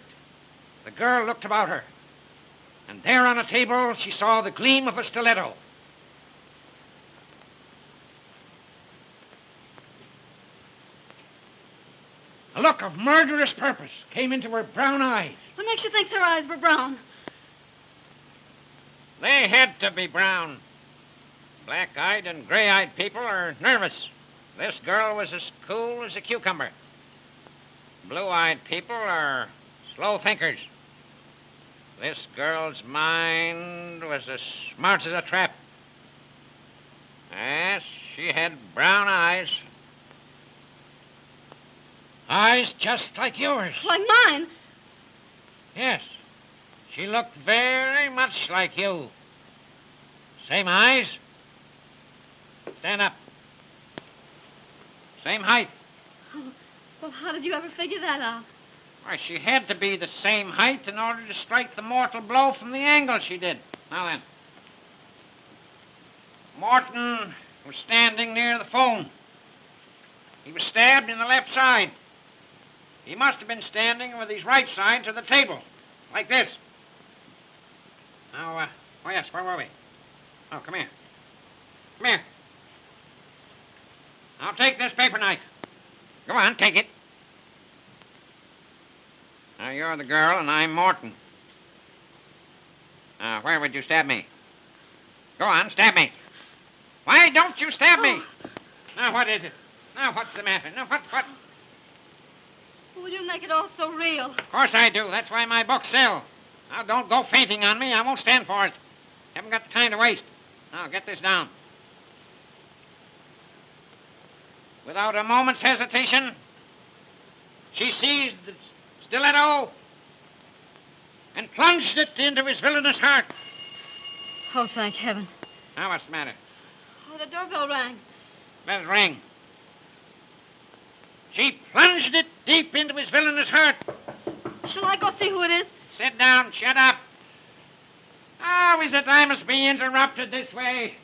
the girl looked about her. And there on a table, she saw the gleam of a stiletto. A look of murderous purpose came into her brown eyes. What makes you think her eyes were brown? They had to be brown. Black-eyed and gray-eyed people are nervous. This girl was as cool as a cucumber. Blue-eyed people are slow thinkers. This girl's mind was as smart as a trap. Yes, she had brown eyes. Eyes just like yours. Like mine? Yes. She looked very much like you. Same eyes. Stand up. Same height. Oh, well, how did you ever figure that out? Why, she had to be the same height in order to strike the mortal blow from the angle she did. Now then. Morton was standing near the phone. He was stabbed in the left side. He must have been standing with his right side to the table, like this. Now, oh yes, where were we? Oh, come here. Come here. I'll take this paper knife. Go on, take it. Now, you're the girl, and I'm Morton. Now, where would you stab me? Go on, stab me. Why don't you stab me? Now, what is it? Now, what's the matter? Now, what? Will you make it all so real? Of course I do. That's why my books sell. Now, don't go fainting on me. I won't stand for it. Haven't got the time to waste. Now, get this down. Without a moment's hesitation, she seized the stiletto and plunged it into his villainous heart. Oh, thank heaven. Now, what's the matter? Oh, the doorbell rang. Let it ring. She plunged it deep into his villainous heart. Shall I go see who it is? Sit down. Shut up. How is it I must be interrupted this way?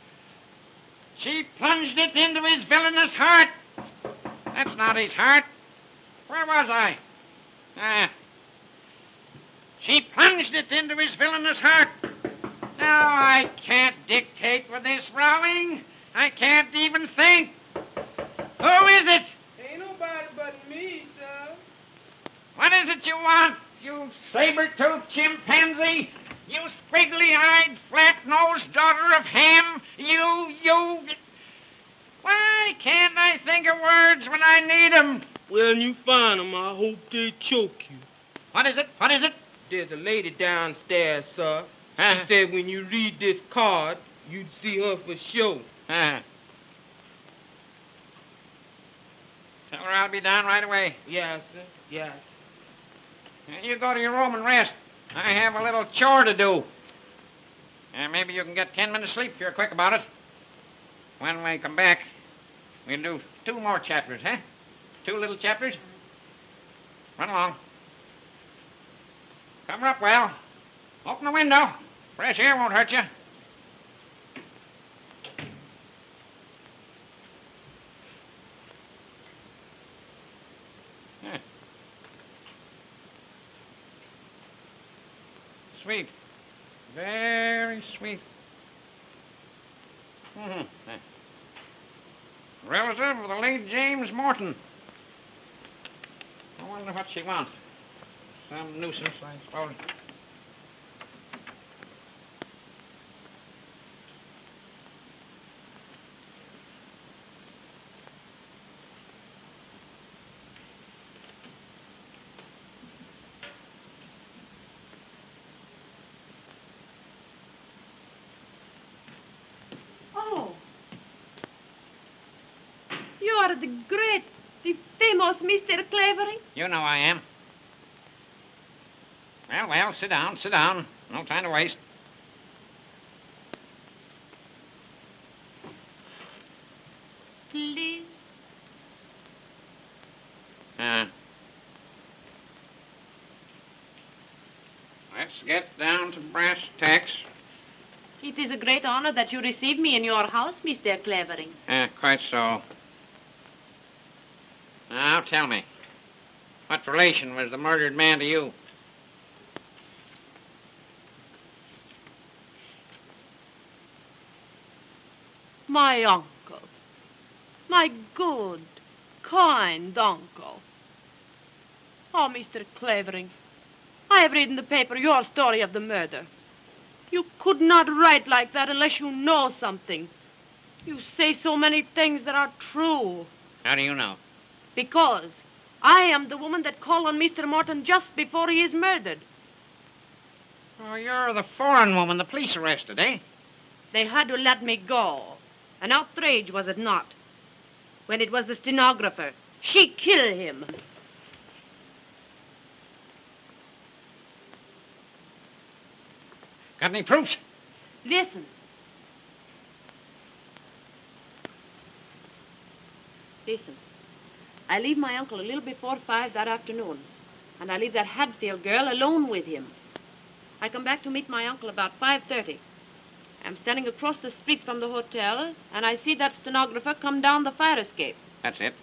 She plunged it into his villainous heart. That's not his heart. Where was I? She plunged it into his villainous heart. Now I can't dictate with this rowing. I can't even think. Who is it? Ain't nobody but me, sir. What is it you want, you saber-toothed chimpanzee? You squiggly-eyed, flat-nosed daughter of Ham? You... Why can't I think of words when I need 'em? When you find them, I hope they choke you. What is it? What is it? There's a lady downstairs, sir. She said when you read this card, you'd see her for sure. Tell her I'll be down right away. Yes, sir. Yes. You go to your room and rest. I have a little chore to do. Maybe you can get 10 minutes sleep if you're quick about it. When we come back, we'll do 2 more chapters, huh? 2 little chapters. Run along. Cover up well. Open the window. Fresh air won't hurt you. Sweet. Very sweet. Relative of the late James Morton. I wonder what she wants. Some nuisance, I suppose. the great, the famous Mr. Clavering? You know I am. Well, sit down, sit down. No time to waste. Please. Let's get down to brass tacks. It is a great honor that you receive me in your house, Mr. Clavering. Quite so. Now, tell me, what relation was the murdered man to you? My uncle. My good, kind uncle. Oh, Mr. Clavering, I have read in the paper your story of the murder. You could not write like that unless you know something. You say so many things that are true. How do you know? Because I am the woman that called on Mr. Morton just before he is murdered. Oh, you're the foreign woman the police arrested, eh? They had to let me go. An outrage, was it not? When it was the stenographer. She killed him. Got any proofs? Listen. Listen. I leave my uncle a little before 5 that afternoon, and I leave that Hadfield girl alone with him. I come back to meet my uncle about 5:30. I'm standing across the street from the hotel, and I see that stenographer come down the fire escape. That's it.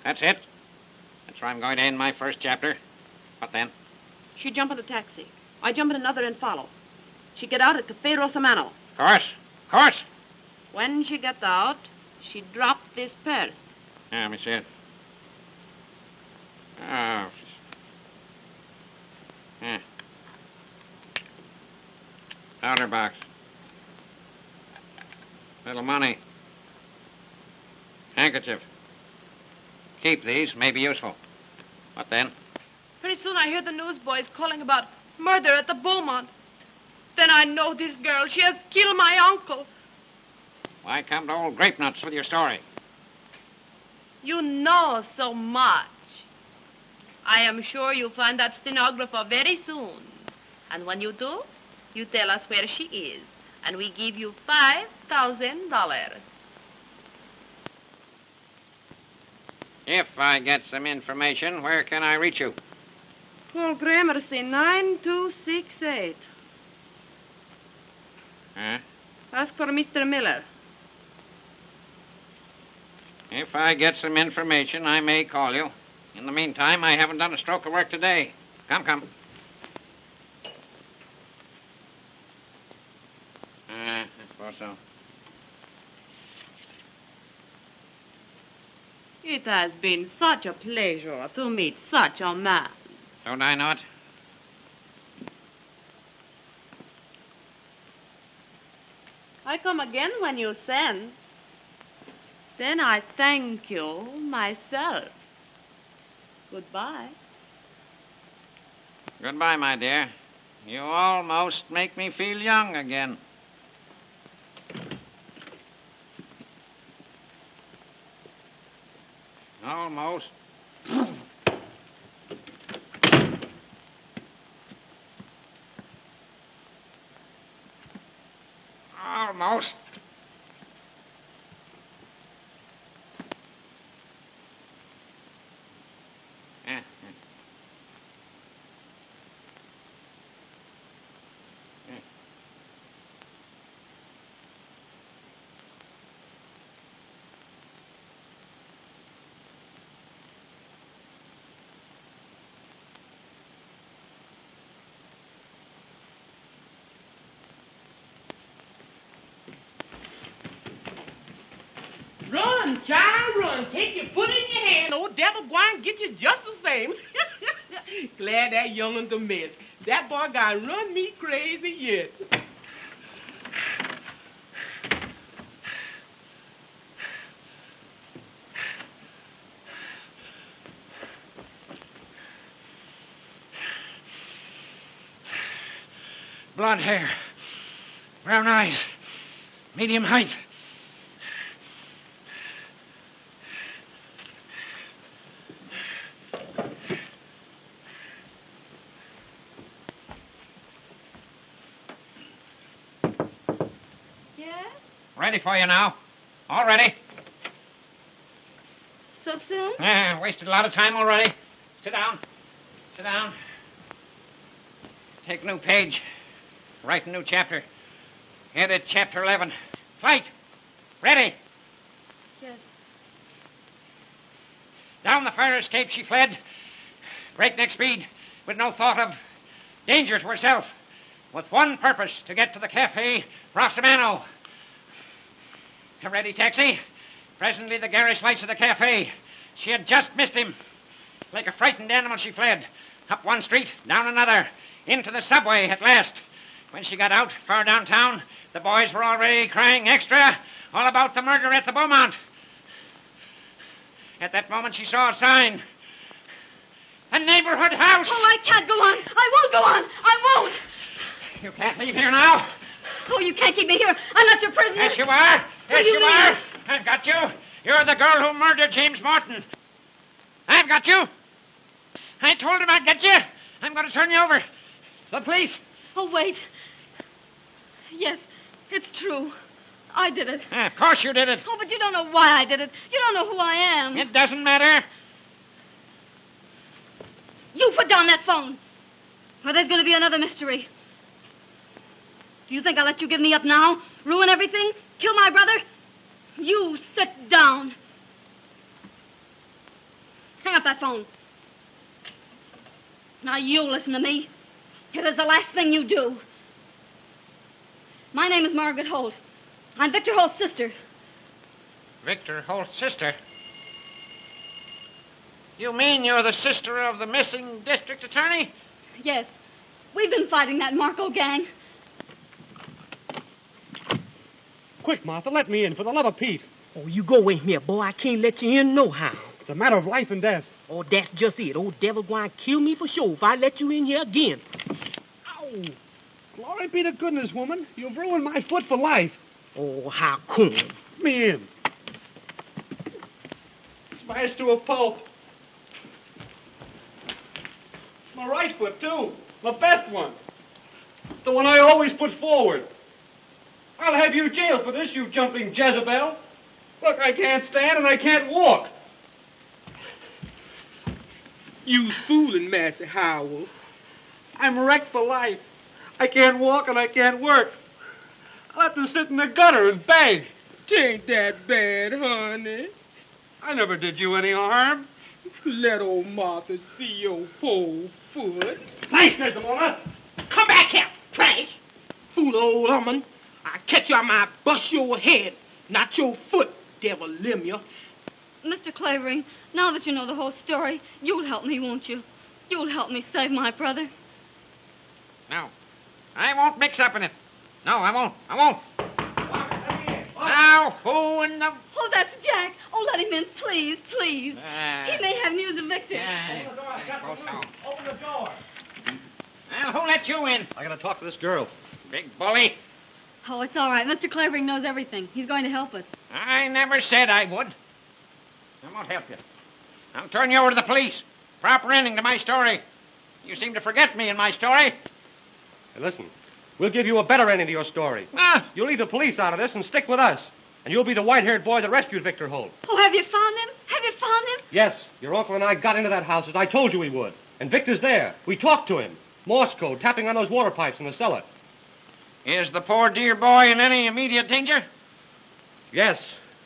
That's it. That's where I'm going to end my first chapter. What then? She jump in a taxi. I jump in another and follow. She get out at Cafe Rosamano. Of course. When she got out, she dropped this purse. Yeah, let me see it. Oh. Yeah. Powder box. Little money. Handkerchief. Keep these. May be useful. What then? Pretty soon I hear the newsboys calling about murder at the Beaumont. Then I know this girl. She has killed my uncle. Why come to old grape nuts with your story? You know so much. I am sure you'll find that stenographer very soon. And when you do, you tell us where she is. And we give you $5,000. If I get some information, where can I reach you? Paul Gramercy, 9268. Huh? Ask for Mr. Miller. If I get some information, I may call you. In the meantime, I haven't done a stroke of work today. Come. I suppose so. It has been such a pleasure to meet such a man. Don't I know it? I come again when you send. Then I thank you myself. Goodbye. Goodbye, my dear. You almost make me feel young again. Almost. Almost. Run, child, run. Take your foot in your hand. Old devil gwine get you just the same. Glad that young'un's a mess. That boy got run me crazy yet. Blonde hair. Brown eyes. Medium height. Ready for you now. All ready. So soon? Wasted a lot of time already. Sit down. Sit down. Take a new page. Write a new chapter. Edit chapter 11. Fight. Ready. Yes. Down the fire escape she fled. Breakneck speed, with no thought of danger to herself. With one purpose, to get to the cafe Rossamano. A ready taxi. Presently the garish lights of the cafe. She had just missed him. Like a frightened animal she fled. Up one street, down another. Into the subway at last. When she got out, far downtown, the boys were already crying extra all about the murder at the Beaumont. At that moment she saw a sign. A neighborhood house. Oh, I can't go on. I won't go on. I won't. You can't leave here now. Oh, you can't keep me here. I'm not your prisoner. Yes, you are. Yes, you you mean? are. I've got you. You're the girl who murdered James Morton. I've got you. I told him I'd get you. I'm going to turn you over to the police. Oh, wait. Yes, it's true. I did it. Of course you did it. Oh, but you don't know why I did it. You don't know who I am. It doesn't matter. You put down that phone, or there's going to be another mystery. Do you think I'll let you give me up now? Ruin everything? Kill my brother? You sit down. Hang up that phone. Now you listen to me. It is the last thing you do. My name is Margaret Holt. I'm Victor Holt's sister. Victor Holt's sister? You mean you're the sister of the missing district attorney? Yes. We've been fighting that Marco gang. Quick, Martha, let me in, for the love of Pete. Oh, you go in here, boy. I can't let you in no how. It's a matter of life and death. Oh, that's just it. Old devil going to kill me for sure if I let you in here again. Ow! Glory be to goodness, woman. You've ruined my foot for life. Oh, how come? Let me in. Smashed to a pulp. My right foot, too. My best one. The one I always put forward. I'll have you jailed for this, you jumping Jezebel. Look, I can't stand and I can't walk. You's fooling, Master Howell. I'm wrecked for life. I can't walk and I can't work. I'll have to sit in the gutter and beg. Tain't that bad, honey. I never did you any harm. Let old Martha see your poor foot. Thanks, Desdemona. Come back here, trash. Fool old woman. I catch you, I might bust your head, not your foot, devil limb. Mr. Clavering, now that you know the whole story, you'll help me, won't you? You'll help me save my brother. No. I won't mix up in it. No, I won't. I won't. Now, who in the... Oh, that's Jack. Oh, let him in, please, please. He may have news of Victor. Open the door. Well, who let you in? I gotta talk to this girl. Big bully. Oh, it's all right. Mr. Clavering knows everything. He's going to help us. I never said I would. I won't help you. I'll turn you over to the police. Proper ending to my story. You seem to forget me in my story. Hey, listen. We'll give you a better ending to your story. Ah. You'll leave the police out of this and stick with us. And you'll be the white-haired boy that rescued Victor Holt. Oh, have you found him? Have you found him? Yes, your uncle and I got into that house as I told you we would. And Victor's there. We talked to him. Morse code, tapping on those water pipes in the cellar. Is the poor dear boy in any immediate danger? Yes.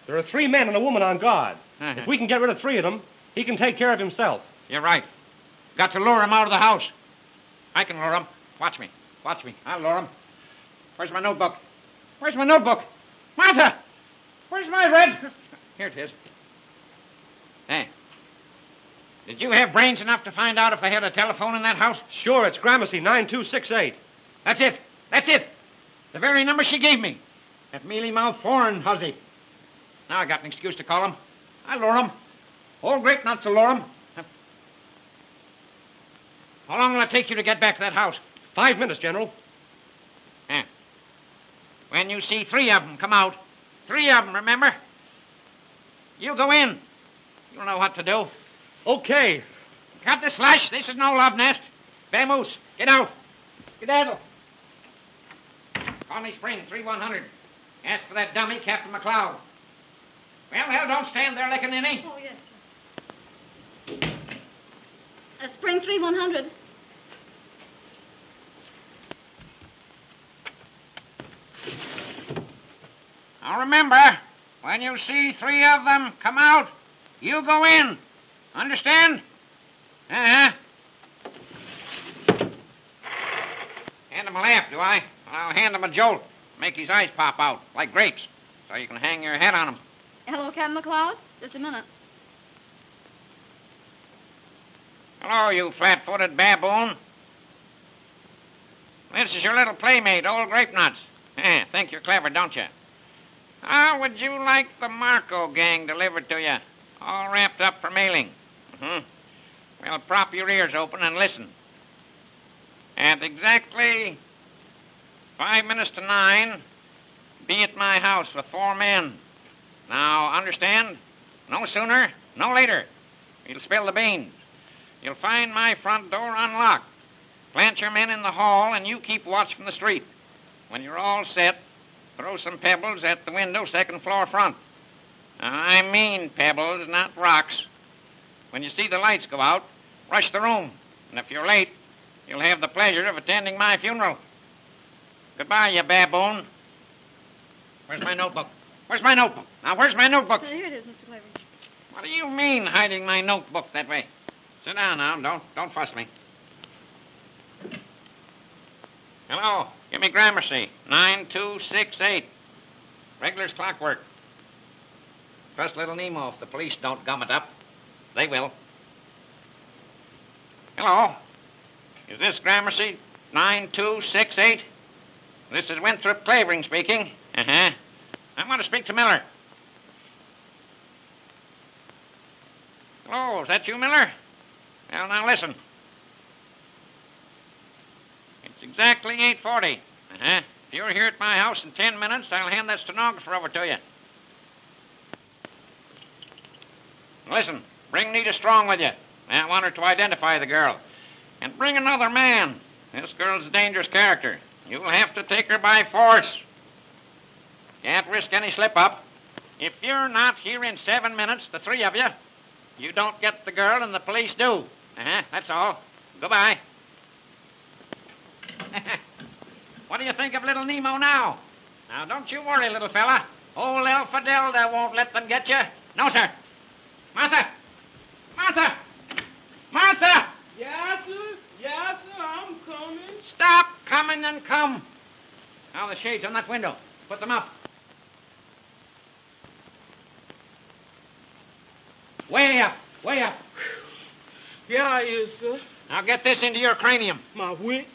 There are 3 men and a woman on guard. If we can get rid of 3 of them, he can take care of himself. You're right. Got to lure him out of the house. I can lure him. Watch me. Watch me. I'll lure him. Where's my notebook? Where's my notebook? Martha! Where's my red... Here it is. Hey. Did you have brains enough to find out if I had a telephone in that house? Sure, it's Gramercy 9268. That's it. That's it. The very number she gave me. That mealy-mouthed foreign hussy. Now I got an excuse to call him. I'll lure him. All great not to lure him. How long will it take you to get back to that house? 5 minutes, General. Yeah. When you see 3 of them come out, 3 of them, remember? You go in. You'll know what to do. Okay. Cut the slush. This is no love nest. Vamoose, get out. Skedaddle. Call me Spring, 3100. Ask for that dummy, Captain McLeod. Well, don't stand there like a ninny. Oh, yes, sir. Spring 3100. Now remember, when you see 3 of them come out, you go in. Understand? Uh-huh. Hand him a lamp, do I? I'll hand him a jolt. Make his eyes pop out like grapes, so you can hang your head on him. Hello, Captain McLeod. Just a minute. Hello, you flat-footed baboon. This is your little playmate, old Grape Nuts. Think you're clever, don't you? How would you like the Marco gang delivered to you, all wrapped up for mailing? Well, prop your ears open and listen. At exactly 5 minutes to 9, be at my house with 4 men. Now, understand? No sooner, no later. You'll spill the beans. You'll find my front door unlocked. Plant your men in the hall, and you keep watch from the street. When you're all set, throw some pebbles at the window, 2nd floor front. I mean pebbles, not rocks. When you see the lights go out, rush the room. And if you're late, you'll have the pleasure of attending my funeral. Goodbye, you baboon. Where's my notebook? Where's my notebook? Now, where's my notebook? Here it is, Mr. Clavering. What do you mean, hiding my notebook that way? Sit down now. Don't fuss me. Hello. Give me Gramercy. 9268. Regular's clockwork. Trust little Nemo if the police don't gum it up. They will. Hello. Is this Gramercy 9268? This is Winthrop Clavering speaking. I want to speak to Miller. Hello, is that you, Miller? Well, now listen. It's exactly 8:40. If you're here at my house in 10 minutes, I'll hand that stenographer over to you. Listen, bring Nita Strong with you. I want her to identify the girl. And bring another man. This girl's a dangerous character. You'll have to take her by force. Can't risk any slip-up. If you're not here in 7 minutes, the 3 of you, you don't get the girl and the police do. That's all. Goodbye. What do you think of little Nemo now? Now, don't you worry, little fella. Old El Fidelda won't let them get you. No, sir. Martha! Martha! Martha! Yes, sir. Yes, sir. I'm coming. Stop coming and come. Now, the shades on that window. Put them up. Way up. Way up. Here I is, sir. Now, get this into your cranium. My wit.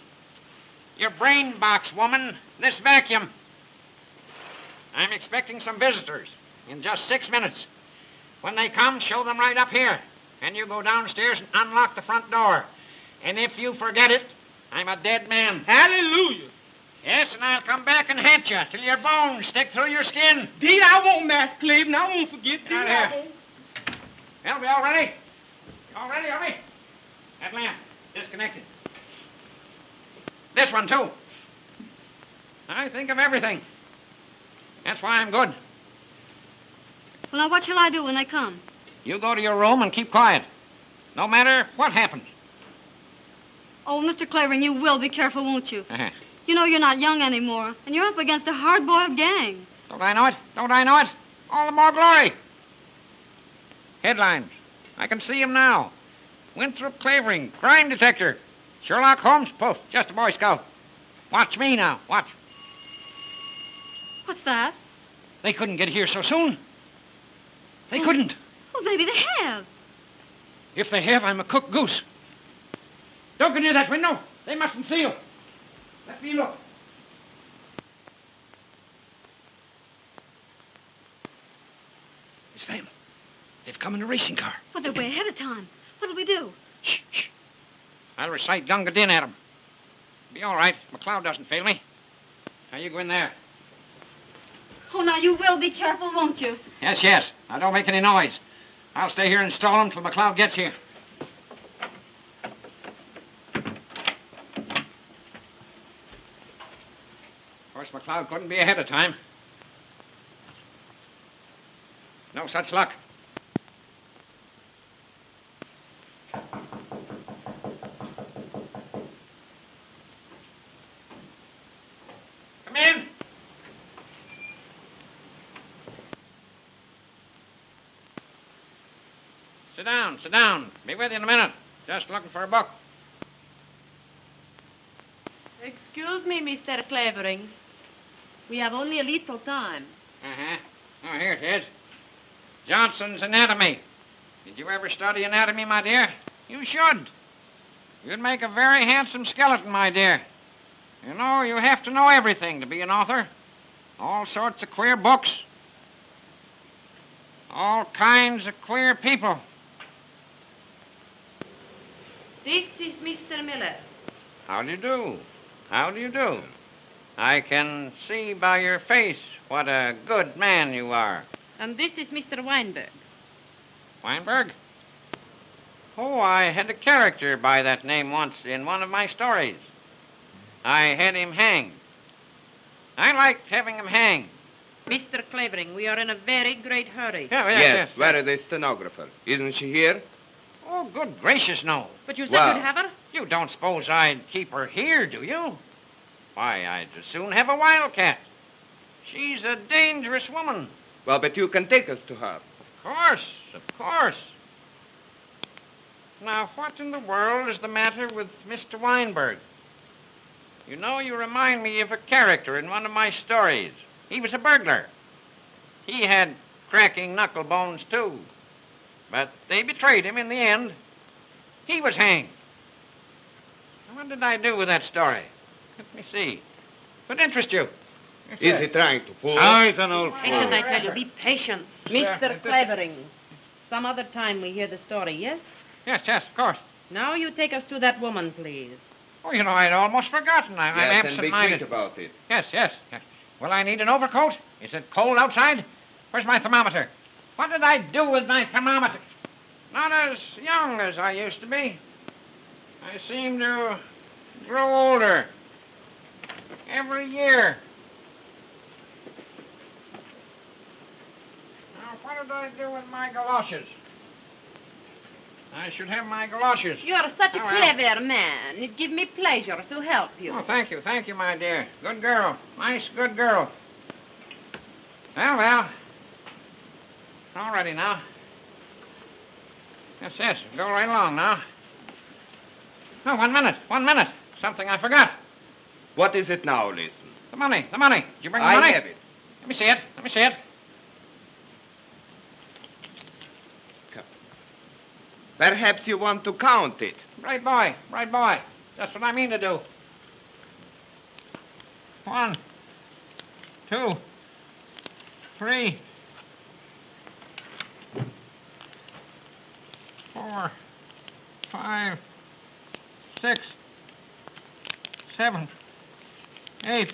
Your brain box, woman. This vacuum. I'm expecting some visitors in just 6 minutes. When they come, show them right up here. And you go downstairs and unlock the front door. And if you forget it, I'm a dead man. Hallelujah. Yes, and I'll come back and haunt you till your bones stick through your skin. Deed, I won't, Master Clavering. I won't forget. Deed, Out I here. won't. Well, we all ready? All ready, are we? That lamp, disconnected. This one, too. I think of everything. That's why I'm good. Well, now, what shall I do when they come? You go to your room and keep quiet. No matter what happens. Oh, Mr. Clavering, you will be careful, won't you? You know you're not young anymore, and you're up against a hard-boiled gang. Don't I know it? Don't I know it? All the more glory. Headlines. I can see him now. Winthrop Clavering, crime detector. Sherlock Holmes, poof, just a Boy Scout. Watch me now, watch. What's that? They couldn't get here so soon. They couldn't. Well, maybe they have. If they have, I'm a cooked goose. Don't go near that window. They mustn't see you. Let me look. It's them. They've come in a racing car. Well, they're way ahead of time. What'll we do? Shh, shh. I'll recite Gunga Din at them. Be all right. McLeod doesn't fail me. Now, you go in there. Oh, now, you will be careful, won't you? Yes, yes. Now, don't make any noise. I'll stay here and stall them till McLeod gets here. Of course, McLeod couldn't be ahead of time. No such luck. Come in. Sit down, sit down. Be with you in a minute. Just looking for a book. Excuse me, Mr. Clavering. We have only a little time. Uh-huh. Oh, here it is. Johnson's Anatomy. Did you ever study anatomy, my dear? You should. You'd make a very handsome skeleton, my dear. You know, you have to know everything to be an author. All sorts of queer books. All kinds of queer people. This is Mr. Miller. How do you do? How do you do? I can see by your face what a good man you are. And this is Mr. Weinberg. Weinberg? Oh, I had a character by that name once in one of my stories. I had him hanged. I liked having him hanged. Mr. Clavering, we are in a very great hurry. Yes, where is the stenographer? Isn't she here? Oh, good gracious, no. But you said Well- you'd have her? You don't suppose I'd keep her here, do you? Why, I'd as soon have a wildcat. She's a dangerous woman. Well, but you can take us to her. Of course, of course. Now, what in the world is the matter with Mr. Weinberg? You know, you remind me of a character in one of my stories. He was a burglar. He had cracking knuckle bones, too. But they betrayed him in the end. He was hanged. Now, what did I do with that story? Let me see. Would interest you. Is he trying to fool? Oh, he's an old Patient, fool. I tell you. Be patient. Yes, Mr. Clavering, some other time we hear the story, yes? Yes, of course. Now you take us to that woman, please. Oh, you know, I'd almost forgotten. I'm Yes, and be absent-minded. quick about it. Yes. Will I need an overcoat? Is it cold outside? Where's my thermometer? What did I do with my thermometer? Not as young as I used to be. I seem to grow older every year. Now, what did I do with my galoshes? I should have my galoshes. You are such a Oh, well. clever man. It gives me pleasure to help you. Oh, thank you, my dear. Good girl. Nice, good girl. Well. All ready now. Yes. Go right along now. Oh, 1 minute. Something I forgot. What is it now, listen? The money. Did you bring the I money? have it. Let me see it. Perhaps you want to count it. Right boy. That's what I mean to do. 1, 2, 3, 4, 5, 6, 7, 8,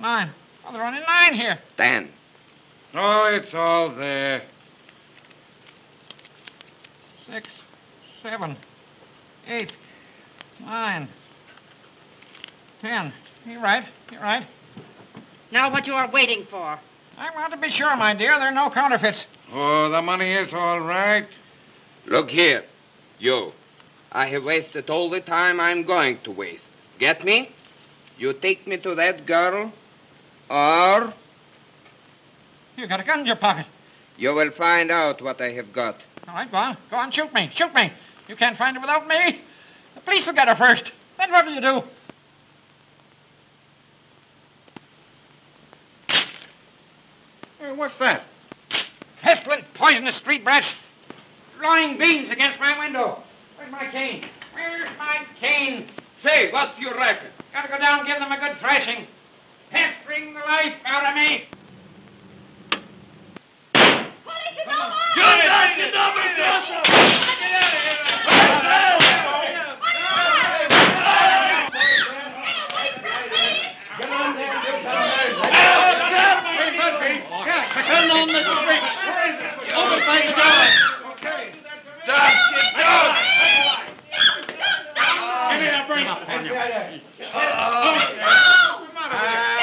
9. Oh, there are only 9 here. 10. Oh, it's all there. 6, 7, 8, 9, 10. You're right. Now what you are waiting for? I want to be sure, my dear, there are no counterfeits. Oh, the money is all right. Look here, you. I have wasted all the time I'm going to waste. Get me? You take me to that girl, or You got a gun in your pocket. you will find out what I have got. All right, go on, shoot me. You can't find her without me. The police will get her first. Then what do you do? Hey, what's that? Pestilent, poisonous street brats. Throwing beans against my window. Where's my cane? Say, what's your reckon? Gotta go down and give them a good thrashing. Pestering the life out of me.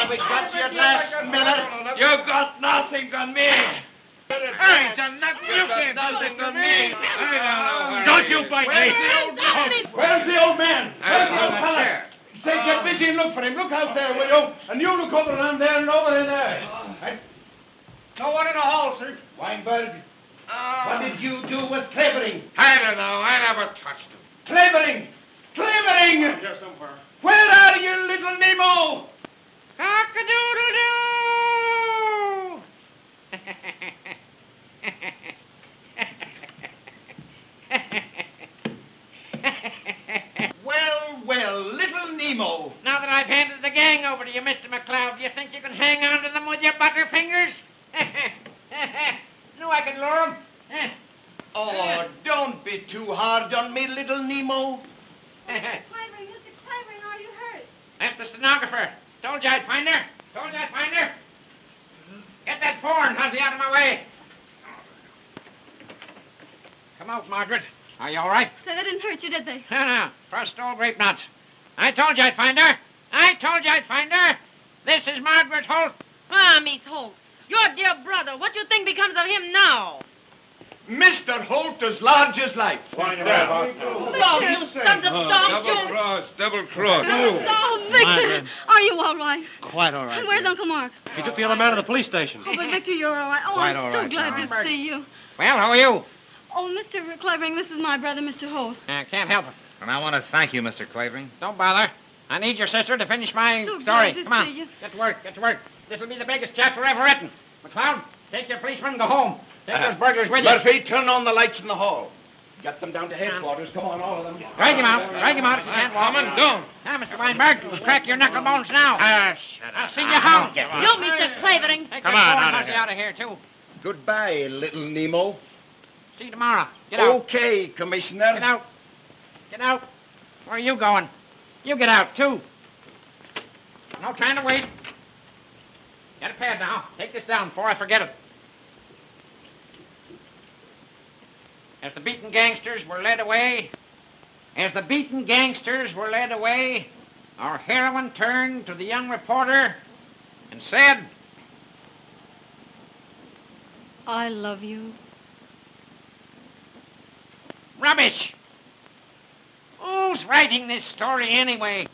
We got you at last, Miller. You got nothing on me. like Where's me. the old man? Where's the old man? Where's the old on the fella? chair. Say, get busy and look for him. Look out there, will you? And you look over around there and over there. No one in the hall, sir. Weinberg, what did you do with Clavering? I don't know. I never touched him. Clavering! Clavering! Here somewhere. Where are you, little Nemo? Well, little Nemo. Now that I've handed the gang over to you, Mr. McLeod, do you think you can hang on to them with your butterfingers? No, I can lure them. Oh, don't be too hard on me, little Nemo. Clavering, Mr. Clavering, are you hurt? That's the stenographer. Told you I'd find her. Told you I'd find her. Get that porn, Huzzy, out of my way. Come out, Margaret. Are you all right? Say, they didn't hurt you, did they? No. Crushed all grape nuts. I told you I'd find her. I told you I'd find her. This is Margaret Holt. Ah, Miss Holt, your dear brother, what do you think becomes of him now? Mr. Holt as large as life. Why, Dog, you sons of dogs, you... Double cross. Oh, Victor, Margaret. are you all right? Quite all right. And where's dear. Uncle Mark? He took the other man to the police station. Oh, but Victor, you're all right. Oh, Quite I'm all so right, glad Sarah. to see you. Well, how are you? Oh, Mr. Clavering, this is my brother, Mr. Holt. Can't help it. And I want to thank you, Mr. Clavering. Don't bother. I need your sister to finish my So story. glad to Come on. see you. Get to work. Get to work. This will be the biggest chapter ever written. McLeod, take your policeman and go home. Take those burglars with you. Murphy, turn on the lights in the hall. Get them down to headquarters. Come on, all of them. Drag him out. Drag him out if you can't walk. Come on, don't. Now, Mr. Weinberg, crack your knuckle bones now. Shut I'll see you home. You, Mr. Clavering. Take Come that on, phone out of Huzzy here. out of here, too. Goodbye, little Nemo. See you tomorrow. Get out. Okay, Commissioner. Get out. Get out. Where are you going? You get out, too. No time to wait. Get a pad now. Take this down before I forget it. As the beaten gangsters were led away, our heroine turned to the young reporter and said, I love you. Rubbish! Who's writing this story anyway?